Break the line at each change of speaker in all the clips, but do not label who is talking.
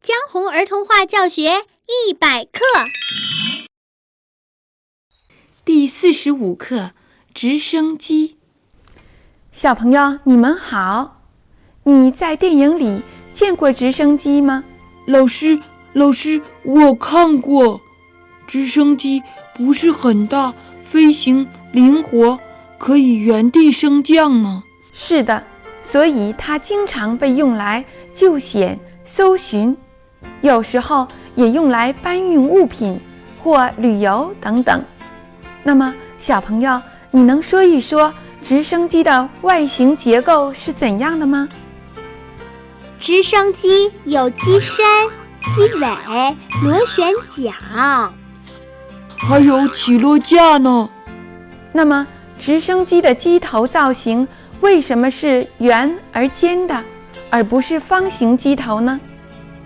江红儿童话教学100课，
第45课直升机。
小朋友，你们好。你在电影里见过直升机吗？
老师，我看过。直升机不是很大，飞行灵活，可以原地升降呢。
是的，所以它经常被用来救险、搜寻，有时候也用来搬运物品或旅游等等。那么，小朋友，你能说一说直升机的外形结构是怎样的吗？
直升机有机身、机尾、螺旋桨，
还有起落架呢。
那么，直升机的机头造型为什么是圆而尖的，而不是方形机头呢？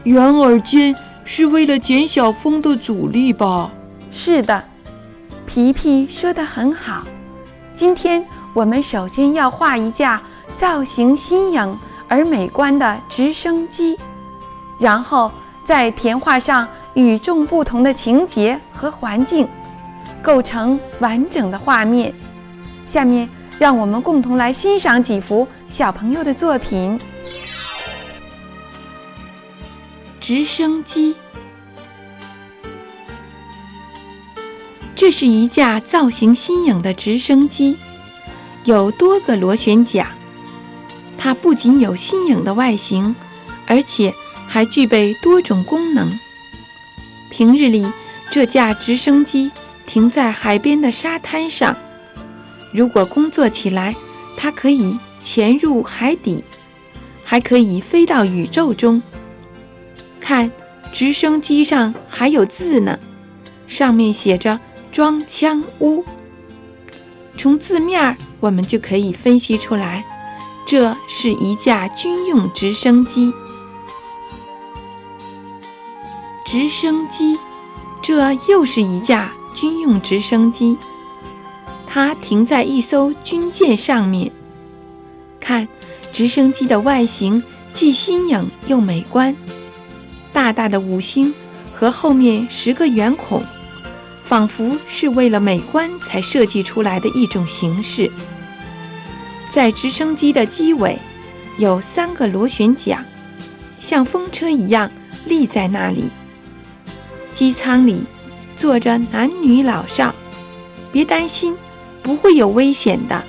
圆而尖是为了减小风的阻力吧？
是的，皮皮说得很好。今天我们首先要画一架造型新颖而美观的直升机，然后再填画上与众不同的情节和环境，构成完整的画面。下面让我们共同来欣赏几幅小朋友的作品。
直升机，这是一架造型新颖的直升机，有多个螺旋桨。它不仅有新颖的外形，而且还具备多种功能。平日里，这架直升机停在海边的沙滩上，如果工作起来，它可以潜入海底，还可以飞到宇宙中。看，直升机上还有字呢，上面写着装枪屋。从字面我们就可以分析出来，这是一架军用直升机。直升机，这又是一架军用直升机，它停在一艘军舰上面。看，直升机的外形既新颖又美观，大大的5星和后面10个圆孔，仿佛是为了美观才设计出来的一种形式。在直升机的机尾有3个螺旋桨，像风车一样立在那里。机舱里坐着男女老少，别担心，不会有危险的。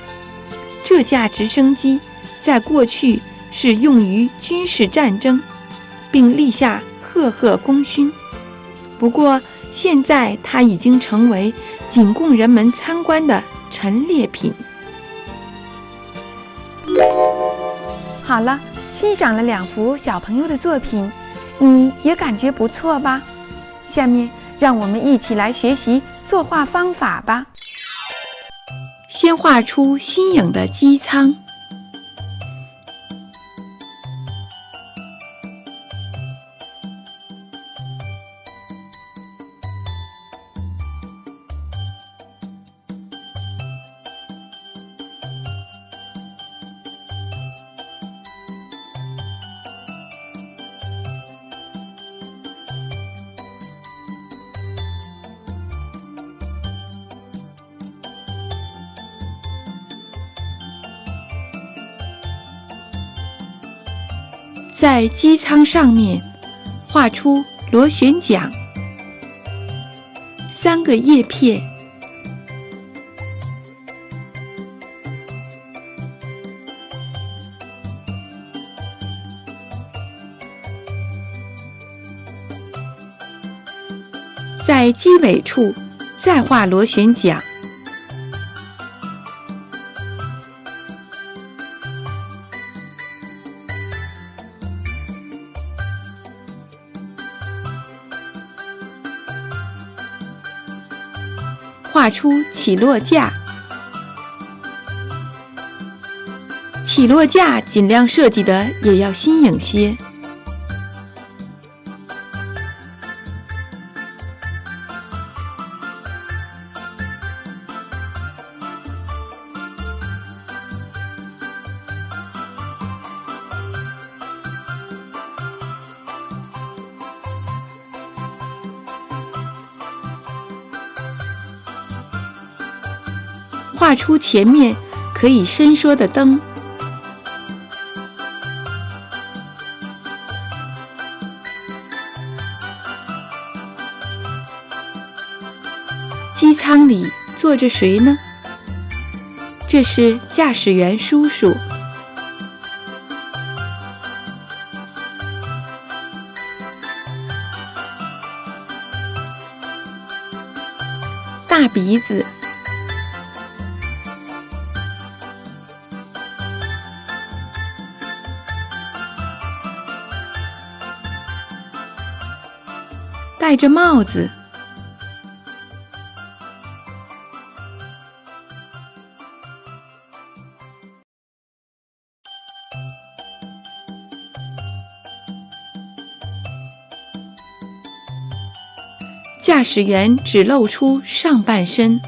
这架直升机在过去是用于军事战争，并立下赫赫功勋。不过现在它已经成为仅供人们参观的陈列品。
好了，欣赏了2幅小朋友的作品，你也感觉不错吧？下面让我们一起来学习作画方法吧。
先画出新颖的机舱，在机舱上面画出螺旋桨、3个叶片，在机尾处再画螺旋桨，画出起落架。起落架尽量设计的也要新颖些。画出前面可以伸缩的灯。机舱里坐着谁呢？这是驾驶员叔叔。大鼻子，戴着帽子，驾驶员只露出上半身。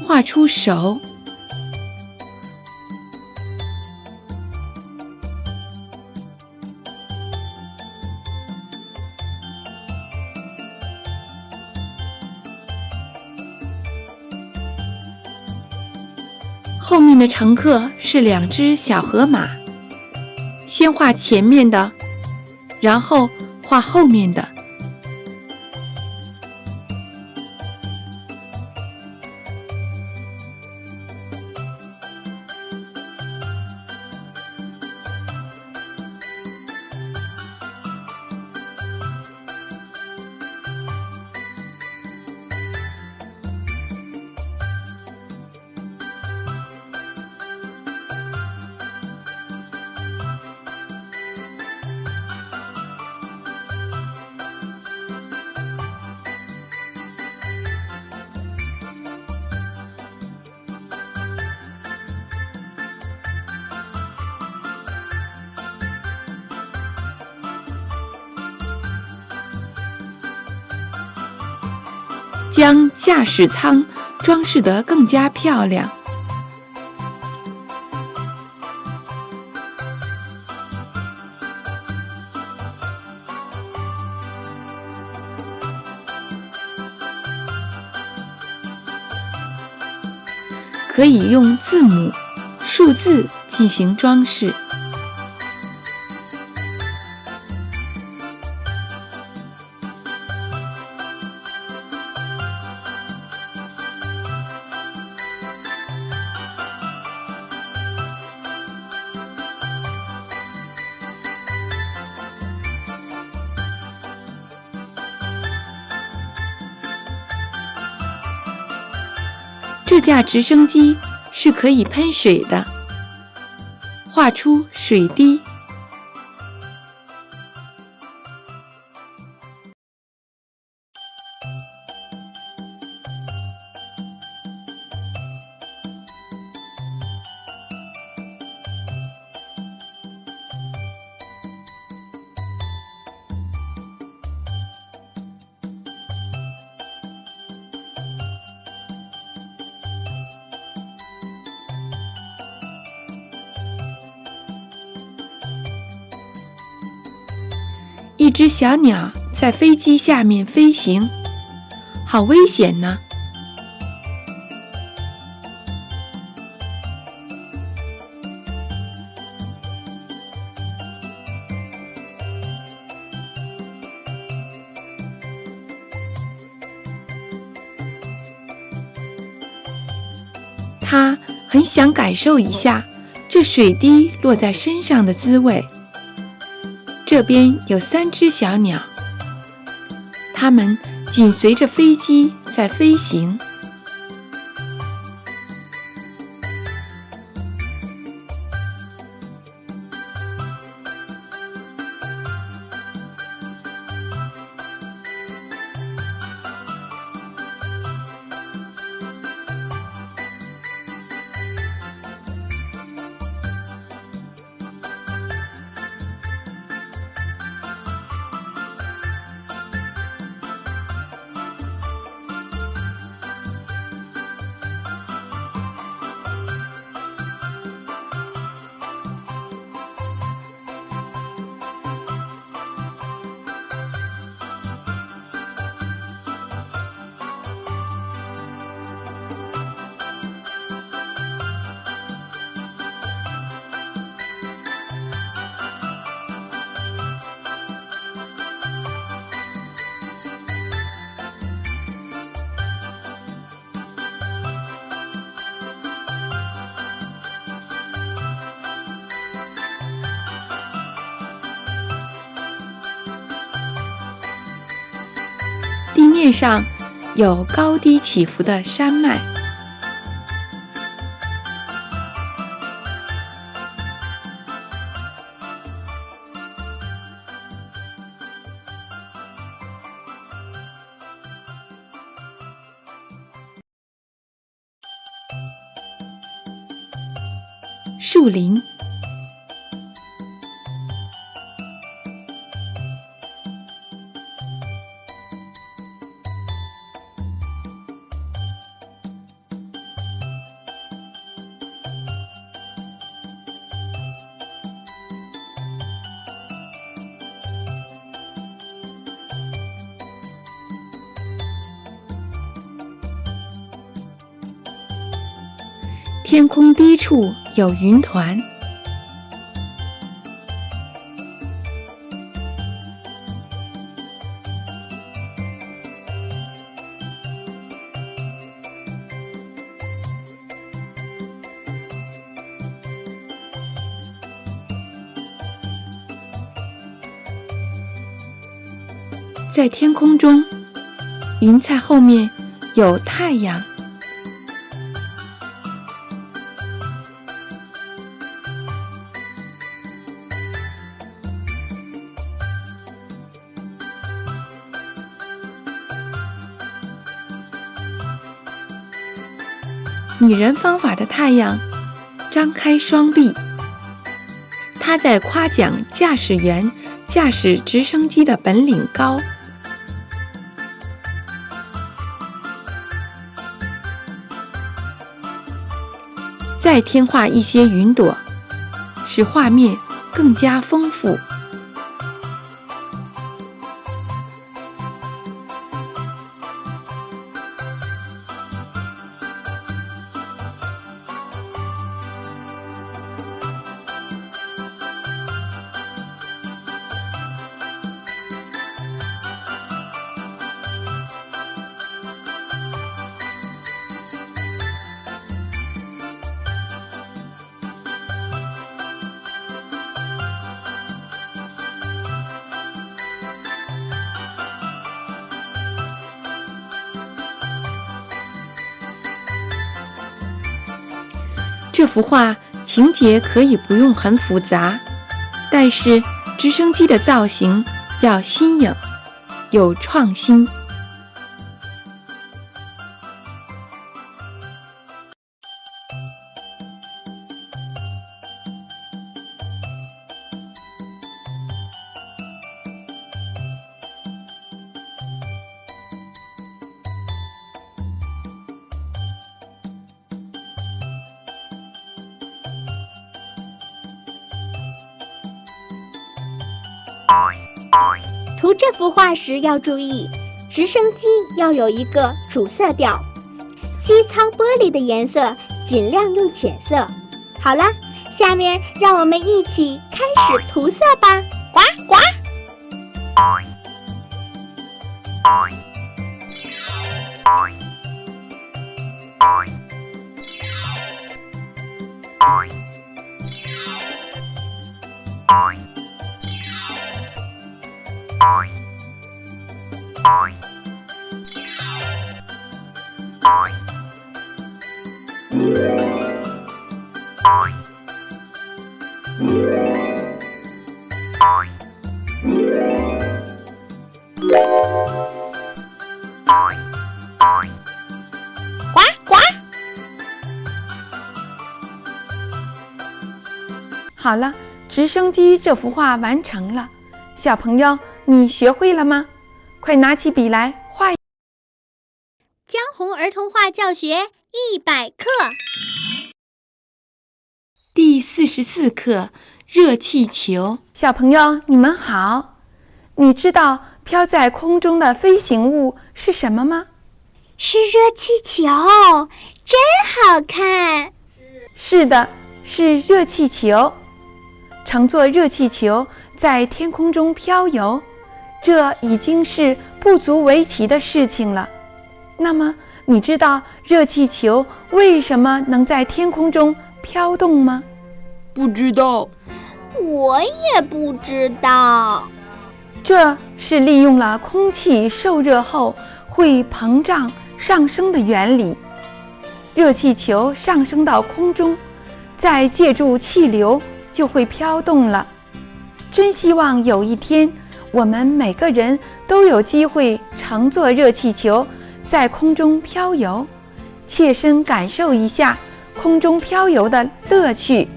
画出手，后面的乘客是2只小河马，先画前面的，然后画后面的。将驾驶舱装饰得更加漂亮。可以用字母、数字进行装饰。这架直升机是可以喷水的，画出水滴。一只小鸟在飞机下面飞行，好危险呢！它很想感受一下这水滴落在身上的滋味。这边有3只小鸟，它们紧随着飞机在飞行。地面上有高低起伏的山脉。树林，天空低处有云团，在天空中，云彩后面有太阳。拟人方法的太阳张开双臂，他在夸奖驾驶员驾驶直升机的本领高。再添画一些云朵，使画面更加丰富。这幅画情节可以不用很复杂，但是直升机的造型要新颖，有创新。
涂这幅画时要注意，直升机要有一个主色调，机舱玻璃的颜色尽量用浅色。好了，下面让我们一起开始涂色吧！呱呱。
好了，直升机这幅画完成了。小朋友，你学会了吗？快拿起笔来画。
江红儿童画教学100课，
第44课热气球。
小朋友，你们好。你知道飘在空中的飞行物是什么吗？
是热气球，真好看。
是的，是热气球。乘坐热气球在天空中飘游，这已经是不足为奇的事情了。那么，你知道热气球为什么能在天空中飘动吗？
不知道。
我也不知道。
这是利用了空气受热后会膨胀上升的原理。热气球上升到空中，再借助气流就会飘动了。真希望有一天，我们每个人都有机会乘坐热气球在空中飘游，切身感受一下空中飘游的乐趣。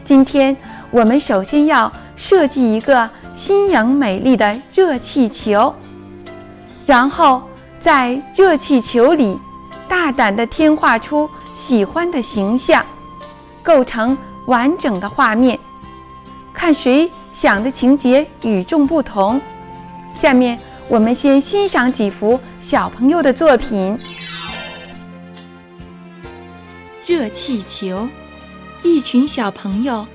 今天我们首先要设计一个新颖美丽的热气球，然后在热气球里大胆地添画出喜欢的形象，构成完整的画面，看谁想的情节与众不同。下面我们先欣赏几幅小朋友的作品。
热气球，一群小朋友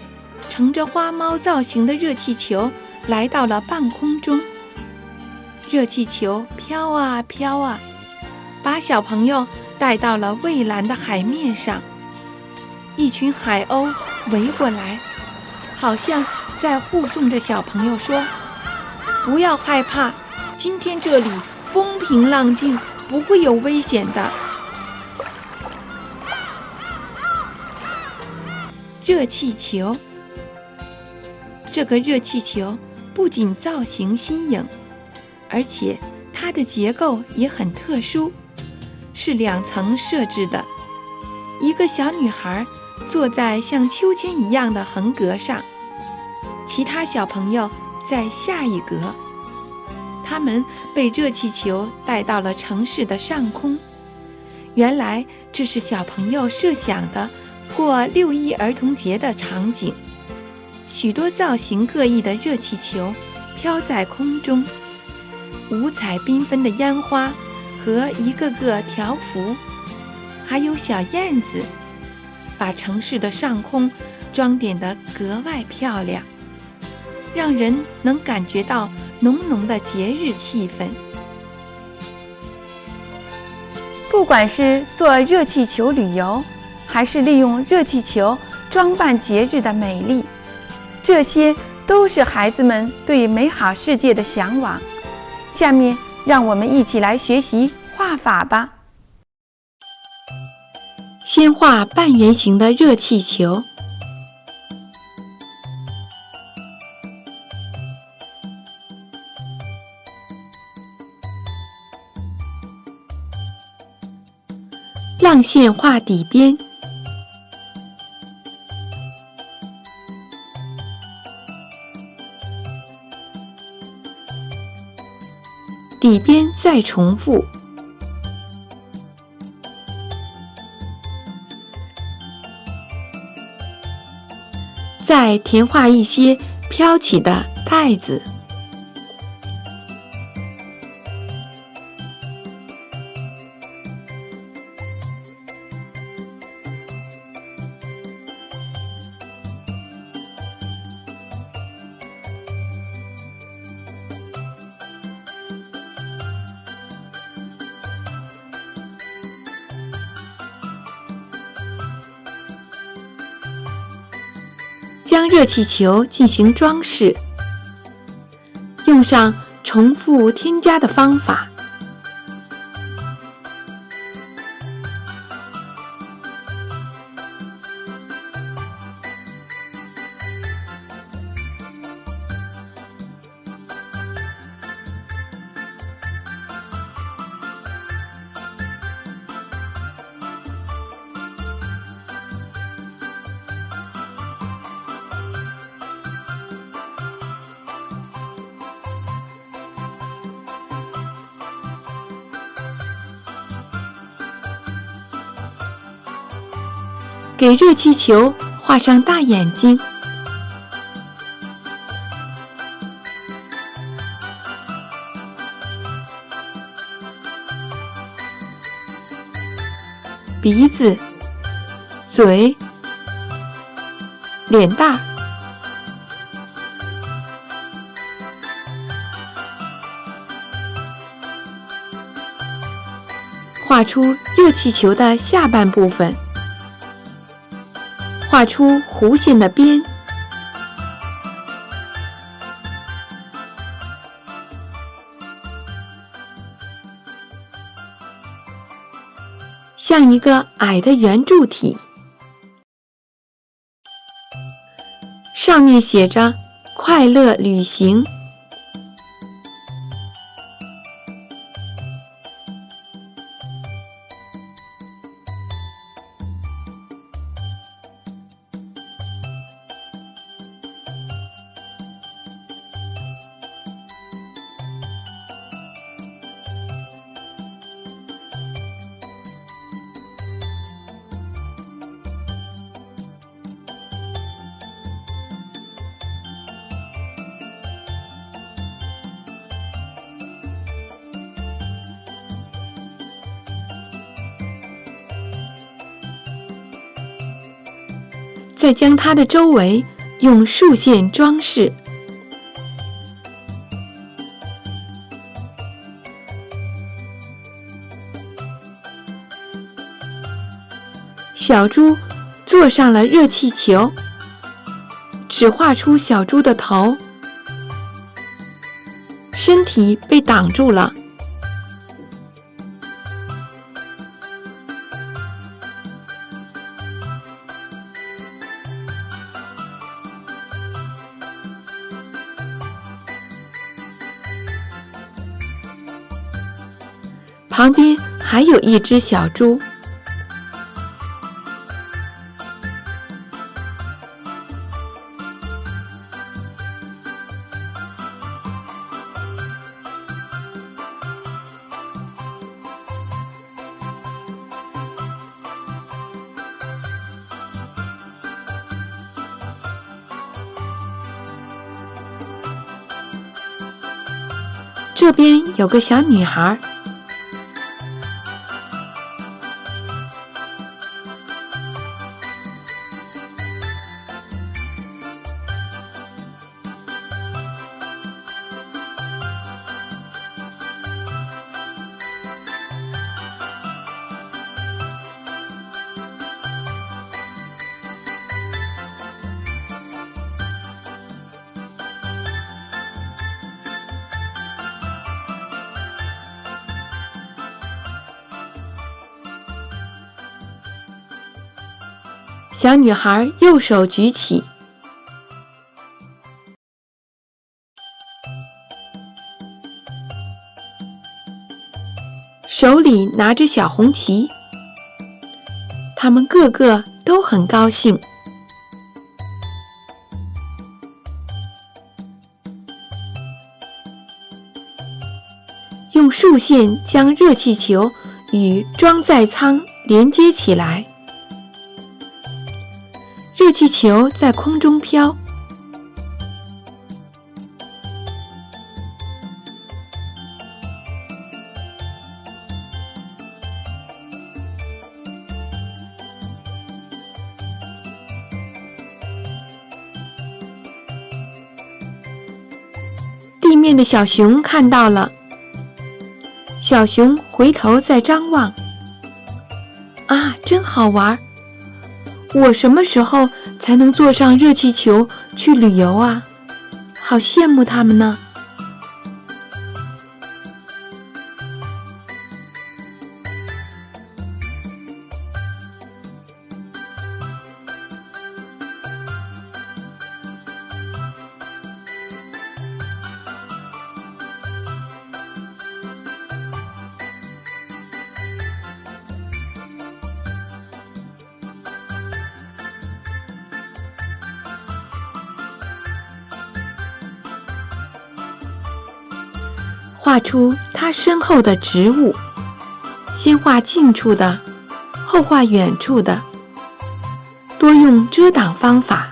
乘着花猫造型的热气球来到了半空中。热气球飘啊飘啊，把小朋友带到了蔚蓝的海面上。一群海鸥围过来，好像在护送着小朋友说：不要害怕，今天这里风平浪静，不会有危险的。热气球，这个热气球不仅造型新颖，而且它的结构也很特殊，是2层设置的。一个小女孩坐在像秋千一样的横格上，其他小朋友在下一格。他们被热气球带到了城市的上空。原来这是小朋友设想的过6·1儿童节的场景。许多造型各异的热气球飘在空中，五彩缤纷的烟花和一个个条幅，还有小燕子，把城市的上空装点得格外漂亮，让人能感觉到浓浓的节日气氛。
不管是坐热气球旅游，还是利用热气球装扮节日的美丽，这些都是孩子们对美好世界的向往。下面让我们一起来学习画法吧。
先画半圆形的热气球，浪线画底边，底边再重复，再填画一些飘起的带子。将热气球进行装饰，用上重复添加的方法。给热气球画上大眼睛，鼻子、嘴、脸大，画出热气球的下半部分，画出弧线的边，像一个矮的圆柱体，上面写着“快乐旅行”。再将它的周围用竖线装饰。小猪坐上了热气球，只画出小猪的头，身体被挡住了。旁边还有一只小猪。这边有个小女孩，小女孩右手举起，手里拿着小红旗，他们个个都很高兴。用竖线将热气球与装载舱连接起来。热气球在空中飘，地面的小熊看到了，小熊回头在张望。啊，真好玩！我什么时候才能坐上热气球去旅游啊？好羡慕他们呢。画出它身后的植物，先画近处的，后画远处的，多用遮挡方法。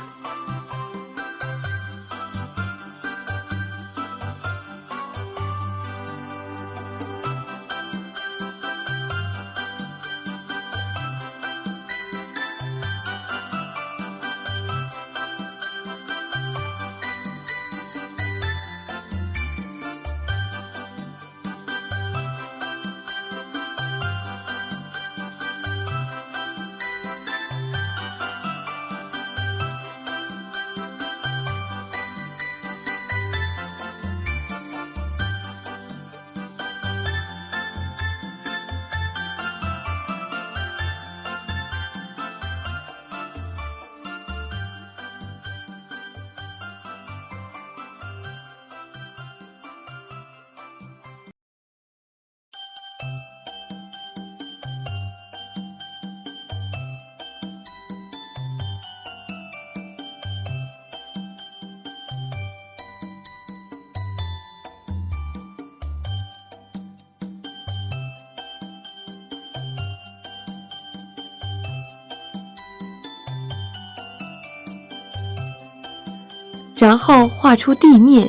然后画出地面，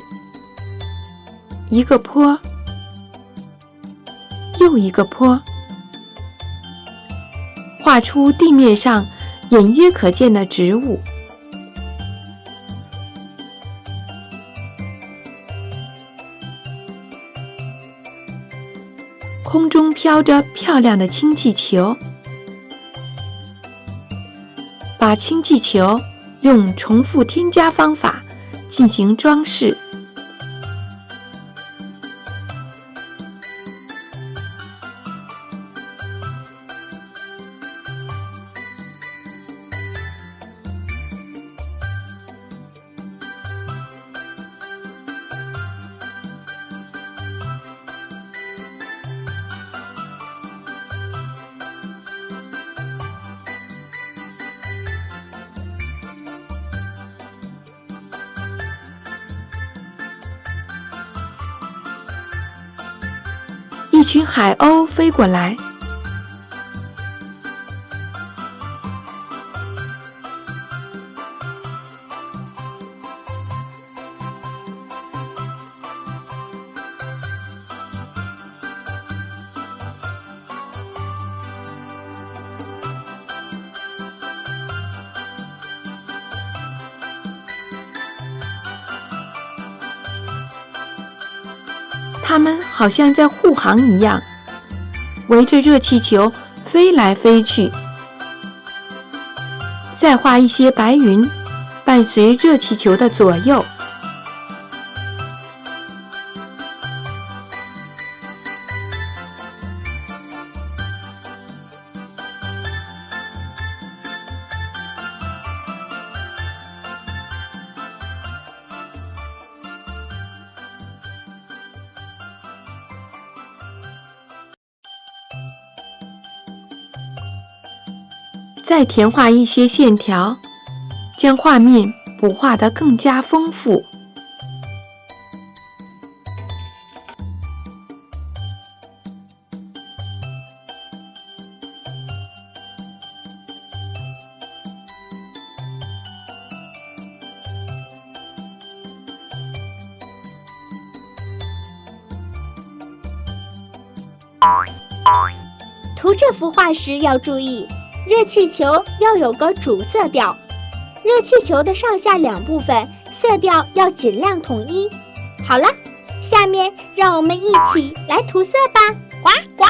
一个坡，又一个坡，画出地面上隐约可见的植物。空中飘着漂亮的氢气球，把氢气球用重复添加方法进行装饰。一群海鸥飞过来，它们好像在护航一样，围着热气球飞来飞去。再画一些白云，伴随热气球的左右。再填画一些线条，将画面补画得更加丰富。
涂这幅画时要注意，热气球要有个主色调，热气球的上下两部分色调要尽量统一。好了，下面让我们一起来涂色吧，呱呱！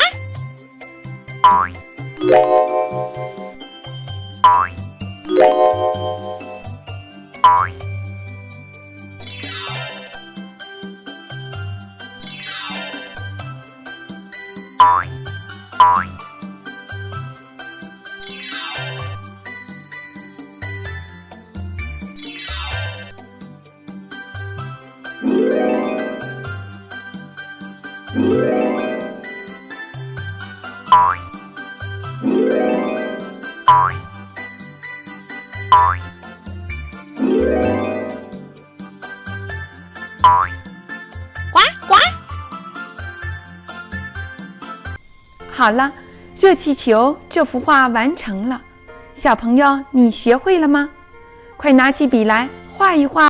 好了，热气球这幅画完成了。小朋友，你学会了吗？快拿起笔来画一画。